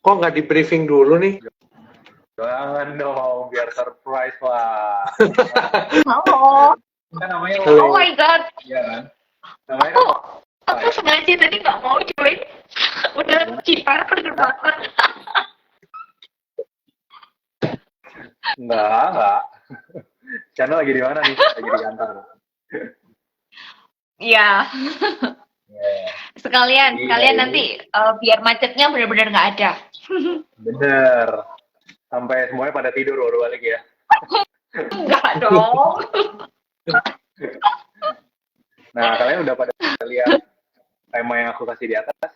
Kok nggak di briefing dulu nih? Jangan dong, biar surprise lah. Halo. Kan namanya Oh my god. Iya kan? Namanya Aku sengaja tadi nggak mau join. Udah cipar perdebatan. Enggak. Channel lagi di mana nih? Lagi di kantor. Iya. Yeah. Sekalian Jadi, nanti biar macetnya benar-benar nggak ada. Bener. Sampai semuanya pada tidur baru balik ya. Enggak dong. Nah, kalian udah pada lihat tema yang aku kasih di atas?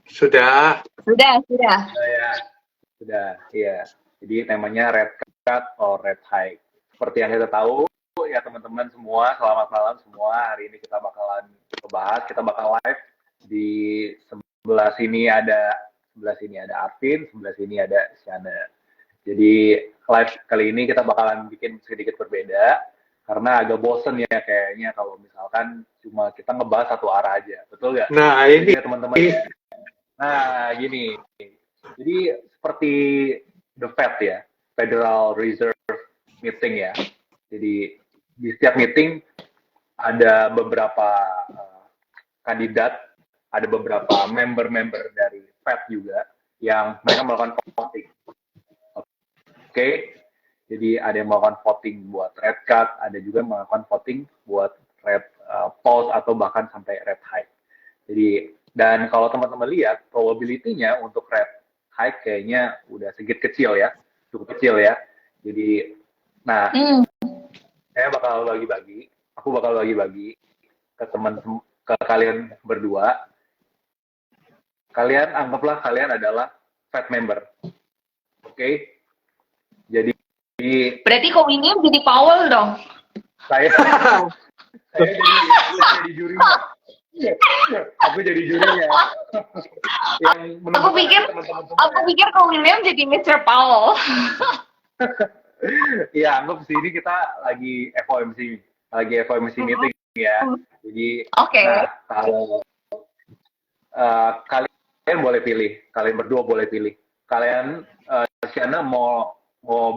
Sudah. Sudah, iya. Jadi temanya red cut or red hike. Seperti yang kita tahu, ya teman-teman semua, selamat malam semua. Hari ini kita bakalan ngebahas, kita bakal live di sebelah sini ada Arvin, sebelah sini ada Shana. Jadi live kali ini kita bakalan bikin sedikit berbeda karena agak bosen ya kayaknya kalau misalkan cuma kita ngebahas satu arah aja, betul nggak? Nah ini teman-teman. Nah gini, jadi seperti the Fed ya, Federal Reserve meeting ya. Jadi di setiap meeting ada beberapa kandidat, ada beberapa member-member dari Fed juga yang mereka melakukan voting. Oke, jadi ada yang melakukan voting buat red cut, ada juga yang melakukan voting buat red pause atau bahkan sampai red hike. Jadi dan kalau teman-teman lihat probability-nya untuk red hike kayaknya udah sedikit kecil ya, cukup kecil ya. Jadi, nah, saya bakal bagi-bagi, aku bakal bagi-bagi ke ke kalian berdua. Kalian anggaplah kalian adalah Fed member, oke? Jadi berarti kok ini jadi Powell dong? Saya jadi jurinya. Aku jadi jurinya. Aku pikir kok William jadi Mr. Powell. Iya, anggap sini kita lagi FOMC meeting ya. Jadi, nah kalau kalian boleh pilih, kalian berdua boleh pilih. Kalian, Shana mau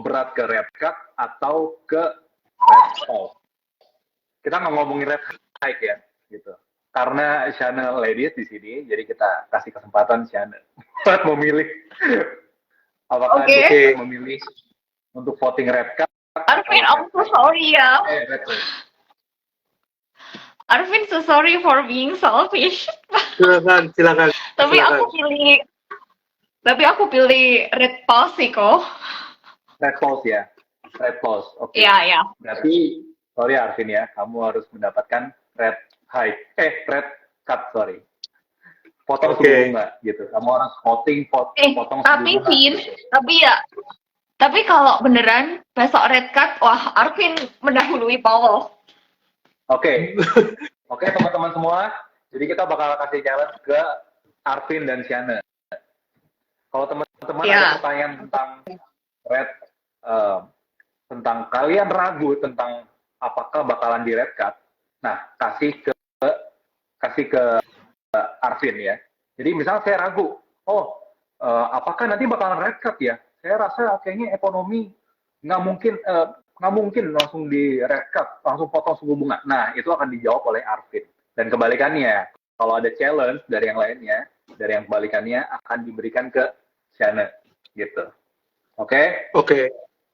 berat ke red cut atau ke red pause. Kita nggak ngomongin red hike ya, gitu. Karena Shana ladies di sini, jadi kita kasih kesempatan Shana buat memilih. Apakah dia memilih untuk voting red cut? Arvin, I'm so sorry ya. Arvin, so sorry for being selfish. Silakan. Tapi aku pilih red pause sih kok. Red pause ya, red pause. Oke. Iya. Berarti, sorry Arvin ya, kamu harus mendapatkan red hike. Red cut, sorry. Potong suku bunga gitu. Kamu harus potong suku bunga. Tapi kalau beneran besok red cut, wah Arvin mendahului Powell. Oke, teman-teman semua. Jadi kita bakal kasih challenge ke Arvin dan Shana. Kalau teman-teman ada pertanyaan tentang tentang kalian ragu tentang apakah bakalan di red cut, nah kasih ke Arvin ya. Jadi misalnya saya ragu, apakah nanti bakalan red cut ya? Saya rasa kayaknya ekonomi nggak mungkin langsung di red cut, langsung potong suku bunga. Nah itu akan dijawab oleh Arvin. Dan kebalikannya, kalau ada challenge dari yang lainnya, dari yang kebalikannya akan diberikan ke Shana gitu. Oke?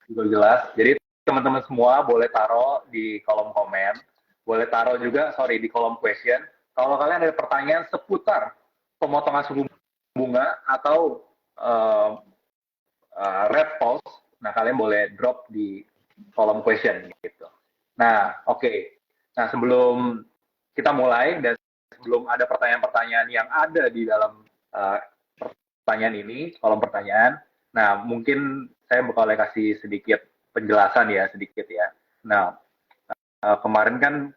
Itu jelas. Jadi teman-teman semua boleh taruh di kolom komen, boleh taruh juga di kolom question. Kalau kalian ada pertanyaan seputar pemotongan suku bunga atau red pause, nah kalian boleh drop di kolom question gitu. Nah, Nah, sebelum kita mulai dan sebelum ada pertanyaan-pertanyaan yang ada di dalam pertanyaan ini, kolom pertanyaan, nah mungkin saya bakal kasih sedikit penjelasan ya, Nah, kemarin kan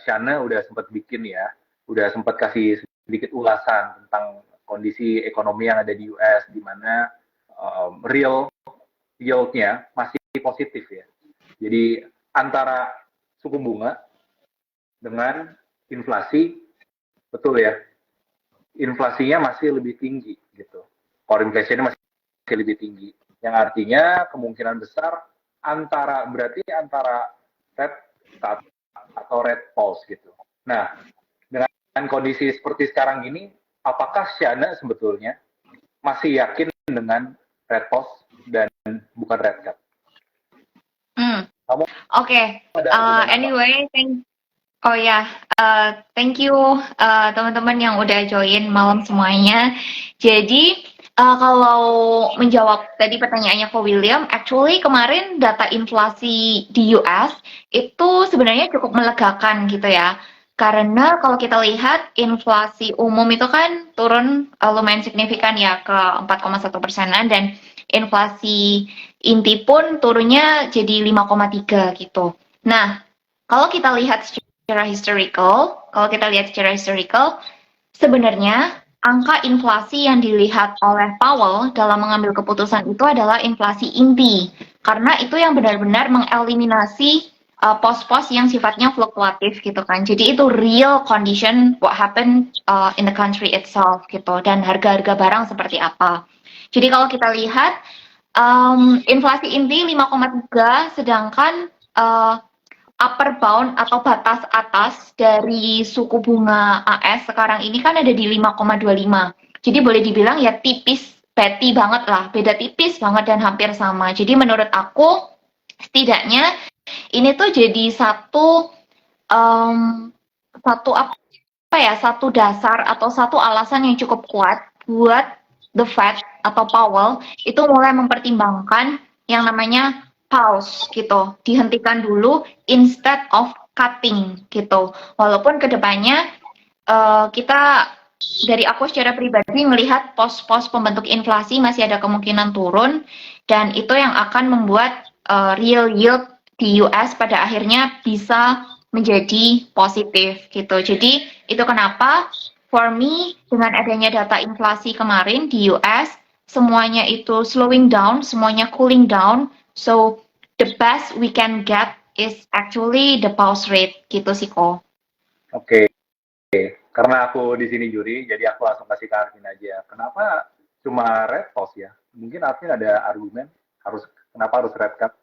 Shana udah sempat bikin ya, udah sempat kasih sedikit ulasan tentang kondisi ekonomi yang ada di US, di mana real yield-nya masih positif ya. Jadi antara suku bunga dengan inflasi, betul ya, inflasinya masih lebih tinggi gitu. Core inflation-nya masih lebih tinggi. Yang artinya kemungkinan besar berarti antara red cut atau red pause gitu. Nah, dengan kondisi seperti sekarang ini, apakah Shana sebetulnya masih yakin dengan red pause dan bukan red cut? Kamu Oke. ada argumen apa? Anyway, thank you teman-teman yang udah join malam semuanya. Jadi kalau menjawab tadi pertanyaannya ke William, actually kemarin data inflasi di US itu sebenarnya cukup melegakan gitu ya. Karena kalau kita lihat inflasi umum itu kan turun lumayan signifikan ya ke 4,1%-an, dan inflasi inti pun turunnya jadi 5,3 gitu. Nah, kalau kita lihat secara historical, sebenarnya angka inflasi yang dilihat oleh Powell dalam mengambil keputusan itu adalah inflasi inti, karena itu yang benar-benar mengeliminasi pos-pos yang sifatnya fluktuatif gitu kan. Jadi itu real condition what happened in the country itself gitu, dan harga-harga barang seperti apa. Jadi kalau kita lihat inflasi inti 5,3, sedangkan upper bound atau batas atas dari suku bunga AS sekarang ini kan ada di 5,25. Jadi boleh dibilang ya tipis, petty banget lah, beda tipis banget dan hampir sama. Jadi menurut aku setidaknya ini tuh jadi satu dasar atau satu alasan yang cukup kuat buat the Fed atau Powell itu mulai mempertimbangkan yang namanya pause gitu, dihentikan dulu instead of cutting gitu. Walaupun kedepannya kita dari aku secara pribadi melihat pos-pos pembentuk inflasi masih ada kemungkinan turun, dan itu yang akan membuat real yield di US pada akhirnya bisa menjadi positif gitu. Jadi itu kenapa for me dengan adanya data inflasi kemarin di US semuanya itu slowing down, semuanya cooling down. So the best we can get is actually the pause rate gitu sih kok. Oke. Karena aku di sini juri, jadi aku langsung kasih ke Arvin aja. Kenapa cuma red pause ya? Mungkin Arvin ada argumen kenapa harus red cut?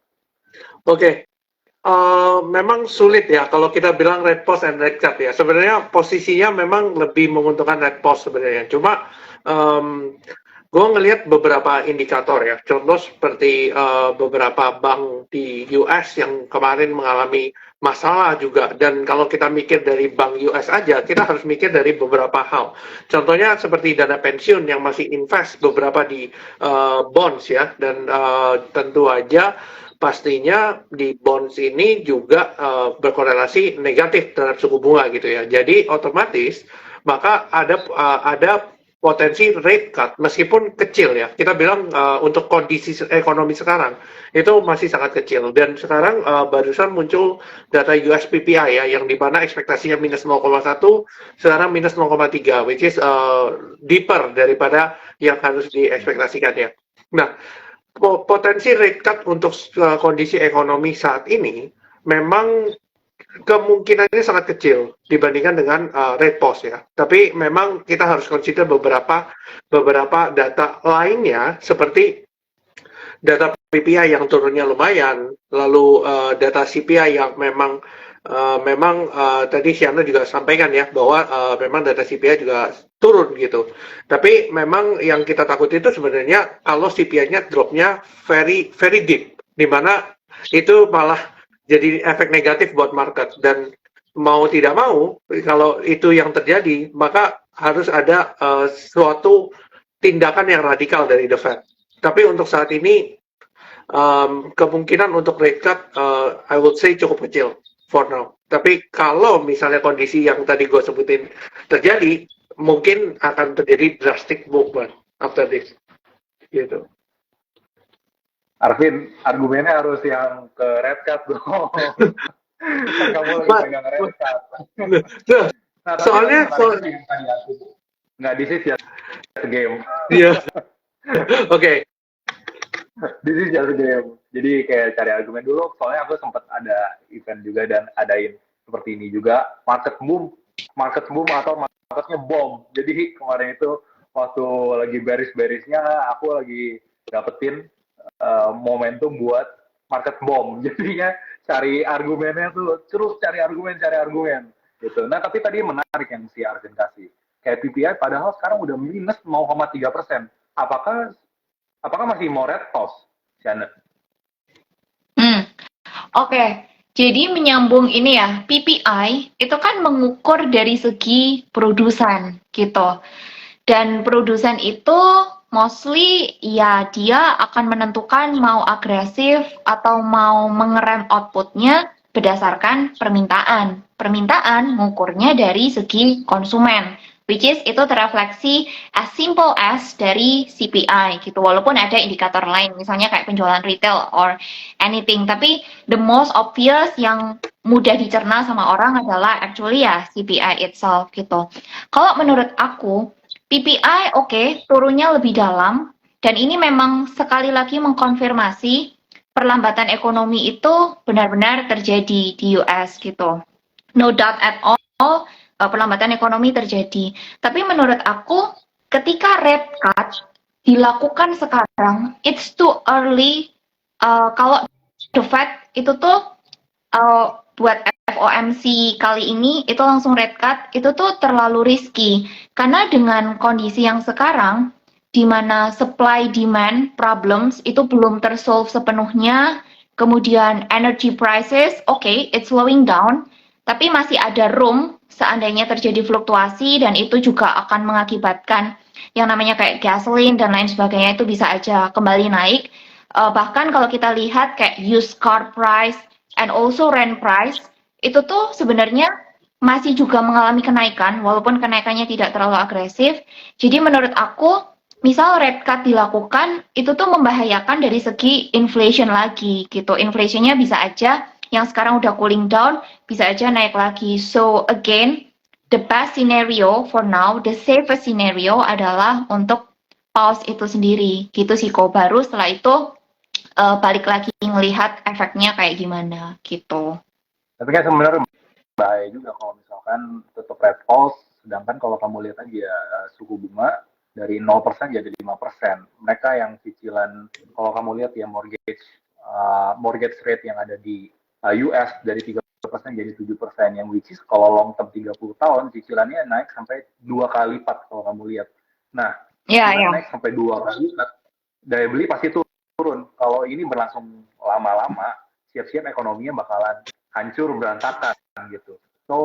Oke. Memang sulit ya kalau kita bilang red pause and red cut ya. Sebenarnya posisinya memang lebih menguntungkan red pause sebenarnya. Cuma gue ngelihat beberapa indikator ya. Contoh seperti beberapa bank di US yang kemarin mengalami masalah juga. Dan kalau kita mikir dari bank US aja, kita harus mikir dari beberapa hal. Contohnya seperti dana pensiun yang masih invest beberapa di bonds ya. Dan tentu aja pastinya di bonds ini juga berkorelasi negatif terhadap suku bunga gitu ya. Jadi otomatis maka ada potensi rate cut meskipun kecil ya. Kita bilang untuk kondisi ekonomi sekarang itu masih sangat kecil, dan sekarang barusan muncul data US PPI ya yang dimana ekspektasinya minus 0,1, sekarang minus 0,3, which is deeper daripada yang harus diekspektasikan ya. Nah, potensi rate cut untuk kondisi ekonomi saat ini memang kemungkinannya sangat kecil dibandingkan dengan rate pause ya. Tapi memang kita harus consider beberapa data lainnya seperti data PPI yang turunnya lumayan, lalu data CPI yang memang tadi Siana juga sampaikan ya bahwa memang data CPI juga turun gitu. Tapi memang yang kita takut itu sebenarnya kalau CPI-nya dropnya very very deep, di mana itu malah jadi efek negatif buat market, dan mau tidak mau kalau itu yang terjadi maka harus ada suatu tindakan yang radikal dari the Fed. Tapi untuk saat ini kemungkinan untuk rate cut I would say cukup kecil for now. Tapi kalau misalnya kondisi yang tadi gue sebutin terjadi, mungkin akan terjadi drastic movement after this gitu. Arvin, argumennya harus yang ke red cut dong. Kan kamu lagi pegang red cut. Nah, soalnya nggak this is just a game. Iya. Oke. This is just a game. Jadi kayak cari argumen dulu. Soalnya aku sempat ada event juga dan adain seperti ini juga. Market boom atau marketnya bom. Jadi kemarin itu waktu lagi bearish-bearishnya, aku lagi dapetin momentum buat market bom. Jadinya cari argumennya tuh, terus cari argumen gitu. Nah, tapi tadi menarik yang si Arvin kasih. Kayak PPI padahal sekarang udah minus 0,3%. Apakah masih mau red pause, Janet? Oke, jadi menyambung ini ya, PPI itu kan mengukur dari segi produsen gitu. Dan produsen itu mostly ya dia akan menentukan mau agresif atau mau mengerem outputnya berdasarkan permintaan. Permintaan mengukurnya dari segi konsumen, which is itu terefleksi as simple as dari CPI gitu. Walaupun ada indikator lain, misalnya kayak penjualan retail or anything. Tapi the most obvious yang mudah dicerna sama orang adalah actually ya CPI itself gitu. Kalau menurut aku, PPI oke, turunnya lebih dalam, dan ini memang sekali lagi mengkonfirmasi perlambatan ekonomi itu benar-benar terjadi di US gitu. No doubt at all, perlambatan ekonomi terjadi. Tapi menurut aku, ketika rate cut dilakukan sekarang, it's too early. Kalau the Fed itu tuh buat FOMC kali ini itu langsung rate cut, itu tuh terlalu risky. Karena dengan kondisi yang sekarang, di mana supply demand problems itu belum tersolve sepenuhnya, kemudian energy prices, okay, it's slowing down, tapi masih ada room seandainya terjadi fluktuasi dan itu juga akan mengakibatkan yang namanya kayak gasoline dan lain sebagainya itu bisa aja kembali naik. Bahkan kalau kita lihat kayak used car price and also rent price, itu tuh sebenarnya masih juga mengalami kenaikan, walaupun kenaikannya tidak terlalu agresif. Jadi menurut aku, misal rate cut dilakukan, itu tuh membahayakan dari segi inflation lagi gitu. Inflationnya bisa aja yang sekarang udah cooling down, bisa aja naik lagi. So again, the best scenario for now, the safest scenario adalah untuk pause itu sendiri. Gitu sih kok. Baru setelah itu balik lagi ngelihat efeknya kayak gimana gitu. Tapi kan sebenarnya bahaya juga kalau misalkan tetap red pause, sedangkan kalau kamu lihat aja suku bunga dari 0% jadi 5%. Mereka yang cicilan, kalau kamu lihat ya mortgage rate yang ada di US dari 3% jadi 7%, yang which is kalau long term 30 tahun cicilannya naik sampai 2 kali lipat kalau kamu lihat. Nah, naik sampai 2 kali lipat, daya beli pasti turun. Kalau ini berlangsung lama-lama, siap-siap ekonominya bakalan hancur berantakan gitu. So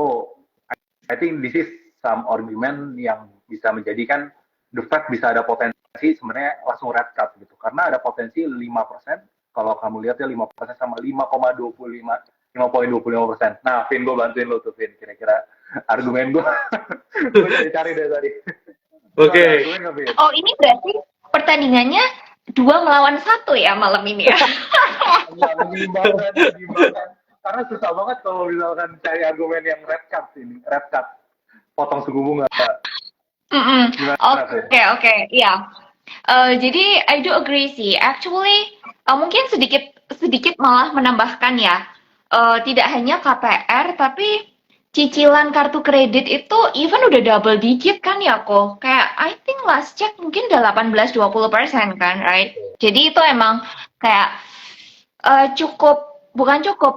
I think this is some argument yang bisa menjadikan the Fed bisa ada potensi sebenarnya langsung red cut gitu, karena ada potensi 5%. Kalau kamu lihat ya 5% sama 5,25%. Nah, Vin, gue bantuin lo tuh, Vin. Kira-kira argumen gue cari dari tadi. Oke. Oh, ini berarti pertandingannya 2 melawan 1 ya malam ini ya? Menyimbangkan. Karena susah banget kalau misalkan cari argumen yang red cut, potong suku bunga. Oke, iya. Jadi I do agree sih. Actually, mungkin sedikit malah menambahkan ya. Tidak hanya KPR, tapi cicilan kartu kredit itu even udah double digit kan ya kok. Kayak I think last check mungkin udah 18-20% kan, right? Jadi itu emang kayak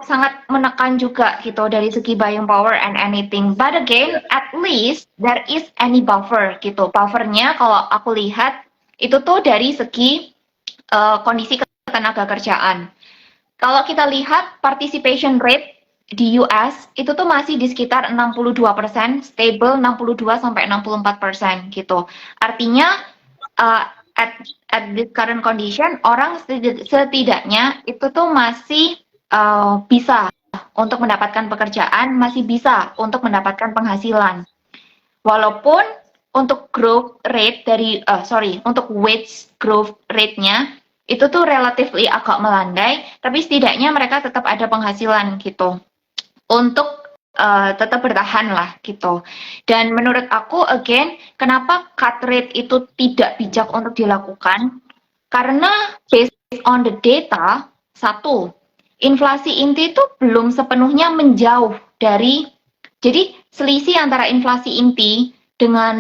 sangat menekan juga gitu dari segi buying power and anything. But again, at least there is any buffer gitu. Buffernya kalau aku lihat itu tuh dari segi kondisi ketenaga kerjaan. Kalau kita lihat participation rate di US itu tuh masih di sekitar 62%, stable 62-64% gitu. Artinya at this current condition orang setidaknya itu tuh masih bisa untuk mendapatkan pekerjaan, masih bisa untuk mendapatkan penghasilan. Walaupun untuk growth rate untuk wage growth rate-nya itu tuh relatively agak melandai, tapi setidaknya mereka tetap ada penghasilan gitu untuk tetap bertahan lah gitu. Dan menurut aku again, kenapa cut rate itu tidak bijak untuk dilakukan? Karena based on the data, satu, inflasi inti itu belum sepenuhnya menjauh dari, jadi selisih antara inflasi inti dengan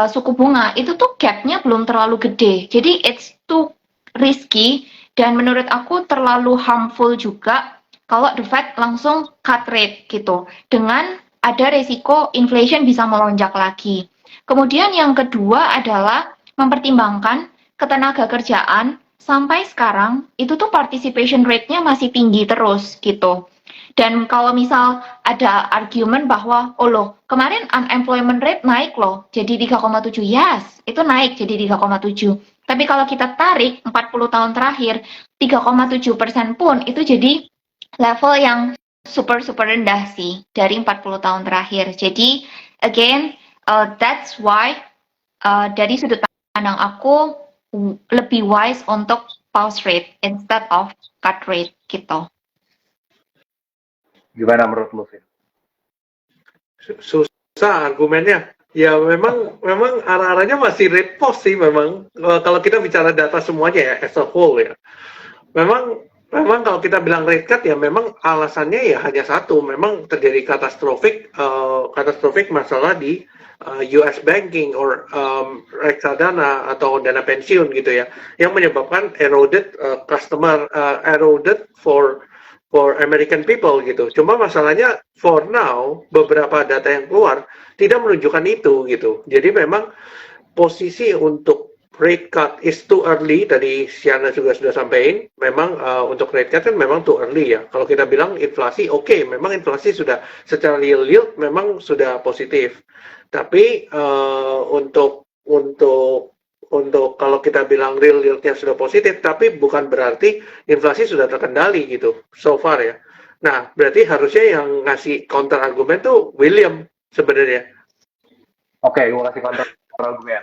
suku bunga itu tuh gapnya belum terlalu gede. Jadi it's too risky dan menurut aku terlalu harmful juga kalau the Fed langsung cut rate gitu. Dengan ada resiko inflation bisa melonjak lagi. Kemudian yang kedua adalah mempertimbangkan ketenaga kerjaan sampai sekarang itu tuh participation rate-nya masih tinggi terus gitu. Dan kalau misal ada argumen bahwa, oh loh, kemarin unemployment rate naik loh, jadi 3,7. Yes, itu naik jadi 3,7. Tapi kalau kita tarik 40 tahun terakhir, 3,7% pun itu jadi level yang super rendah sih dari 40 tahun terakhir. Jadi, again, that's why dari sudut pandang aku lebih wise untuk pause rate instead of cut rate gitu. Gimana menurut lu, Vin? Susah argumennya. Ya memang arah-arahnya masih rate pause sih memang. Kalau kita bicara data semuanya ya as a whole ya. Memang kalau kita bilang rate cut ya memang alasannya ya hanya satu, memang terjadi katastrofik masalah di US banking or reksadana atau dana pensiun gitu ya, yang menyebabkan eroded eroded for American people gitu. Cuma masalahnya for now beberapa data yang keluar tidak menunjukkan itu gitu. Jadi memang posisi untuk rate cut is too early, tadi Siana juga sudah sampaikan, memang untuk rate cut kan memang too early ya. Kalau kita bilang inflasi, oke, memang inflasi sudah secara real yield memang sudah positif. Tapi untuk kalau kita bilang real yield-nya sudah positif, tapi bukan berarti inflasi sudah terkendali gitu, so far ya. Nah, berarti harusnya yang ngasih counter argumen tuh William sebenarnya. Oke, gue kasih counter argumen.